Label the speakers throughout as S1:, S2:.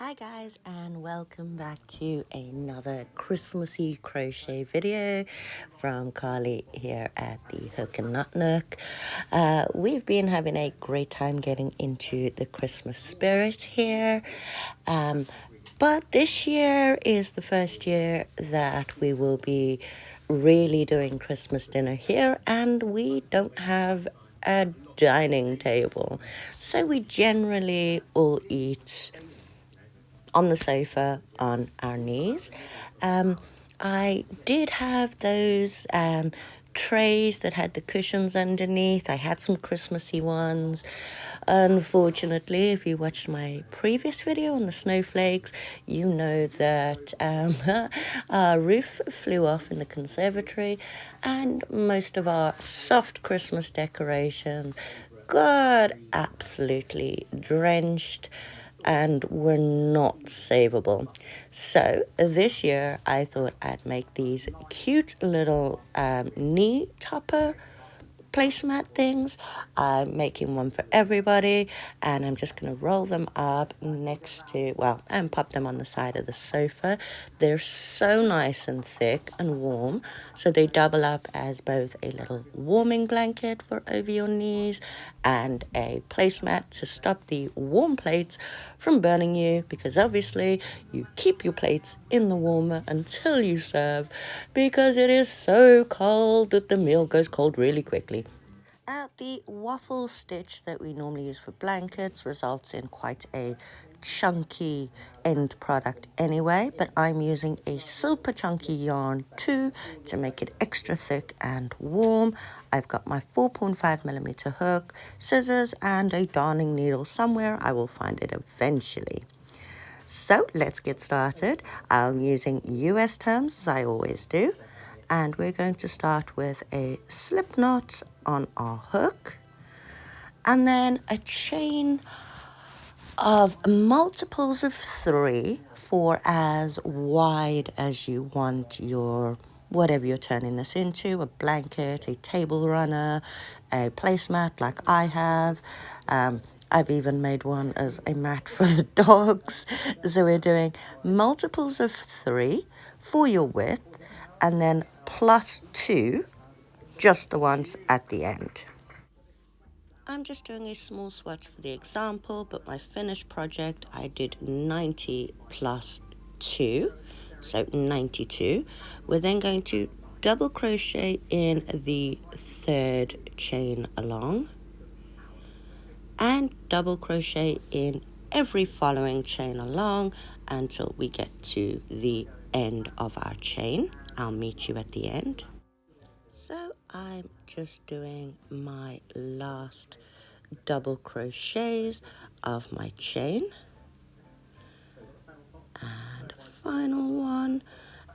S1: Hi guys, and welcome back to another Christmassy crochet video from Carly here at the Hook and Knot Nook. We've been having a great time getting into the Christmas spirit here, but this year is the first year that we will be really doing Christmas dinner here, and we don't have a dining table, so we generally all eat on the sofa on our knees. I did have those trays that had the cushions underneath. I had some Christmassy ones. Unfortunately, if you watched my previous video on the snowflakes, you know that our roof flew off in the conservatory and most of our soft Christmas decorations got absolutely drenched and were not savable. So this year I thought I'd make these cute little knee topper placemat things. I'm making one for everybody, and I'm just going to roll them up next to, and pop them on the side of the sofa. They're so nice and thick and warm, so they double up as both a little warming blanket for over your knees and a placemat to stop the warm plates from burning you, because obviously you keep your plates in the warmer until you serve, because it is so cold that the meal goes cold really quickly. The waffle stitch that we normally use for blankets results in quite a chunky end product anyway, but I'm using a super chunky yarn too to make it extra thick and warm. I've got my 4.5mm hook, scissors, and a darning needle somewhere. I will find it eventually. So let's get started. I'm using US terms as I always do, and we're going to start with a slip knot on our hook and then a chain of multiples of 3 for as wide as you want your whatever you're turning this into, a blanket, a table runner, a placemat like I have. I've even made one as a mat for the dogs. So we're doing multiples of 3 for your width and then plus 2, just the ones at the end. I'm just doing a small swatch for the example, but my finished project I did 90 plus 2, so 92. We're then going to double crochet in the third chain along and double crochet in every following chain along until we get to the end of our chain. I'll meet you at the end. So I'm just doing my last double crochets of my chain and final one,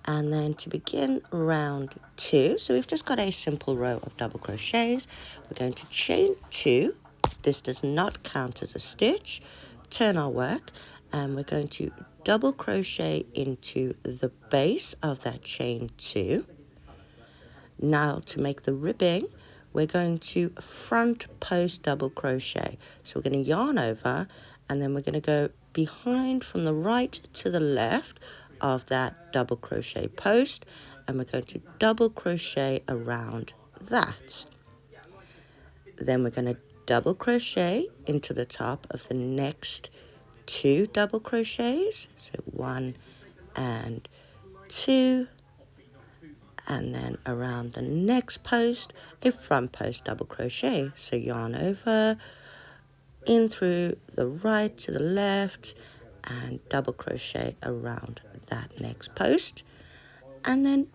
S1: and then to begin round 2, so we've just got a simple row of double crochets. We're going to chain 2. This does not count as a stitch. Turn our work, and we're going to double crochet into the base of that chain 2. Now to make the ribbing, we're going to front post double crochet. So we're going to yarn over, and then we're going to go behind from the right to the left of that double crochet post, and we're going to double crochet around that. Then we're going to double crochet into the top of the next 2 double crochets, so 1 and 2, and then around the next post, a front post double crochet. So yarn over, in through the right to the left, and double crochet around that next post, and then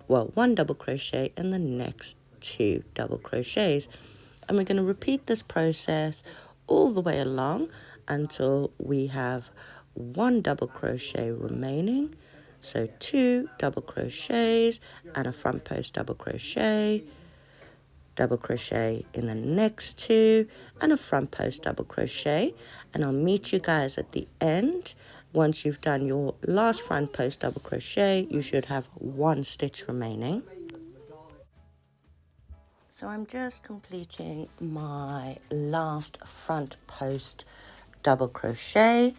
S1: 1 double crochet in the next 2 double crochets. And we're going to repeat this process all the way along until we have 1 double crochet remaining. So 2 double crochets and a front post double crochet in the next 2, and a front post double crochet. And I'll meet you guys at the end. Once you've done your last front post double crochet, you should have 1 stitch remaining. So I'm just completing my last front post double crochet,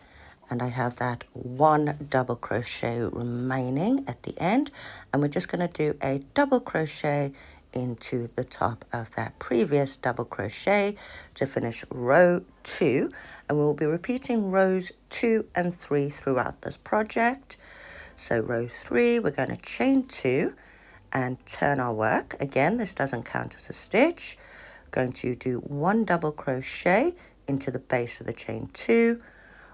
S1: and I have that one double crochet remaining at the end, and we're just going to do a double crochet into the top of that previous double crochet to finish row 2, and we'll be repeating rows 2 and 3 throughout this project. So row 3, we're going to chain 2 and turn our work. Again, this doesn't count as a stitch. Going to do one double crochet into the base of the chain 2,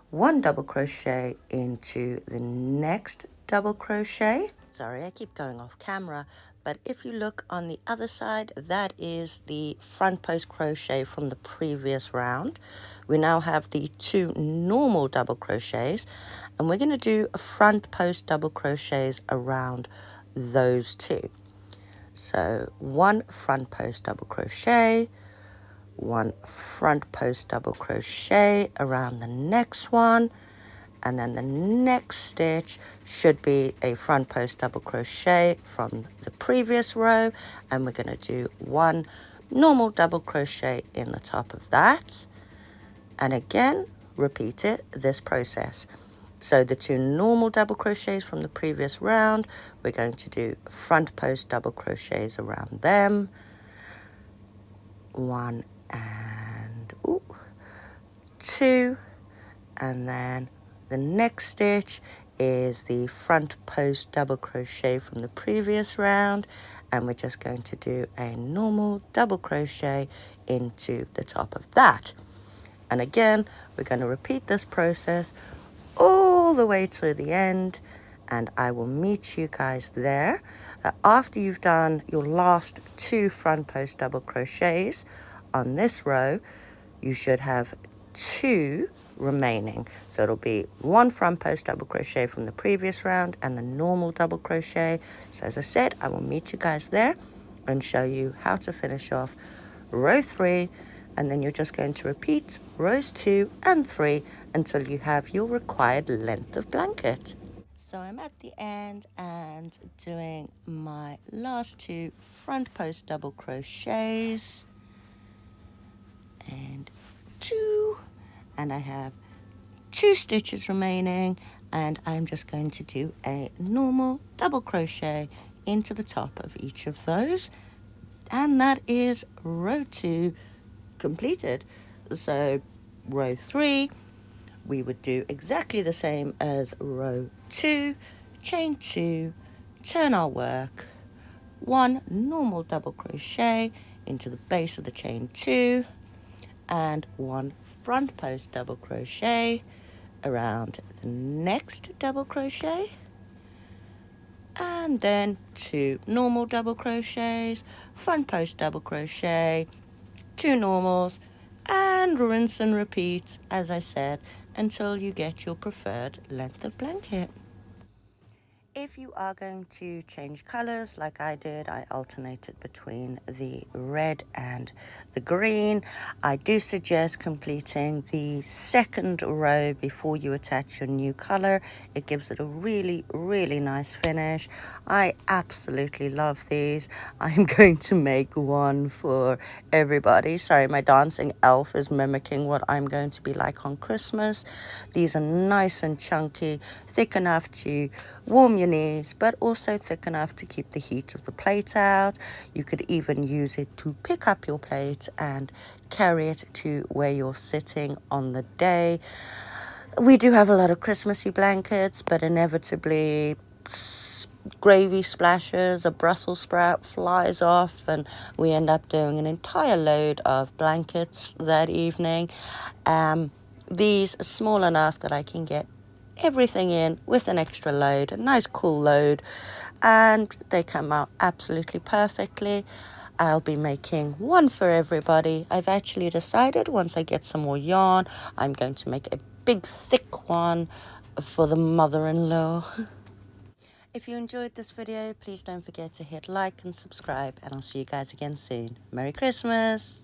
S1: one double crochet into the next double crochet. Sorry, I keep going off camera, but if you look on the other side, that is the front post crochet from the previous round. We now have the 2 normal double crochets, and we're going to do a front post double crochets around those 2. So one front post double crochet, one front post double crochet around the next one, and then the next stitch should be a front post double crochet from the previous row, and we're going to do one normal double crochet in the top of that, and again repeat this process. So the 2 normal double crochets from the previous round, we're going to do front post double crochets around them, 1 and 2, and then the next stitch is the front post double crochet from the previous round, and we're just going to do a normal double crochet into the top of that. And again, we're going to repeat this process all the way to the end, and I will meet you guys there. After you've done your last 2 front post double crochets on this row, you should have 2 remaining. So it'll be 1 front post double crochet from the previous round and the normal double crochet. So as I said, I will meet you guys there and show you how to finish off row 3, and then you're just going to repeat rows 2 and 3 until you have your required length of blanket. So I'm at the end and doing my last 2 front post double crochets, and 2, and I have 2 stitches remaining, and I'm just going to do a normal double crochet into the top of each of those, and that is row 2 completed. So row 3, we would do exactly the same as row 2, chain 2, turn our work, 1 normal double crochet into the base of the chain 2, and 1 front post double crochet around the next double crochet, and then 2 normal double crochets, front post double crochet, 2 normals, and rinse and repeat, as I said, until you get your preferred length of blanket. If you are going to change colors like I did, I alternated between the red and the green. I do suggest completing the second row before you attach your new color. It gives it a really, really nice finish. I absolutely love these. I'm going to make one for everybody. Sorry, my dancing elf is mimicking what I'm going to be like on Christmas. These are nice and chunky, thick enough to warm your knees, but also thick enough to keep the heat of the plate out. You could even use it to pick up your plate and carry it to where you're sitting on the day. We do have a lot of Christmassy blankets, but inevitably gravy splashes, a Brussels sprout flies off, and we end up doing an entire load of blankets that evening. These are small enough that I can get everything in with an extra load, a nice cool load, and they come out absolutely perfectly. I'll be making one for everybody. I've actually decided once I get some more yarn, I'm going to make a big thick one for the mother-in-law. If you enjoyed this video, please don't forget to hit like and subscribe, and I'll see you guys again soon. Merry Christmas!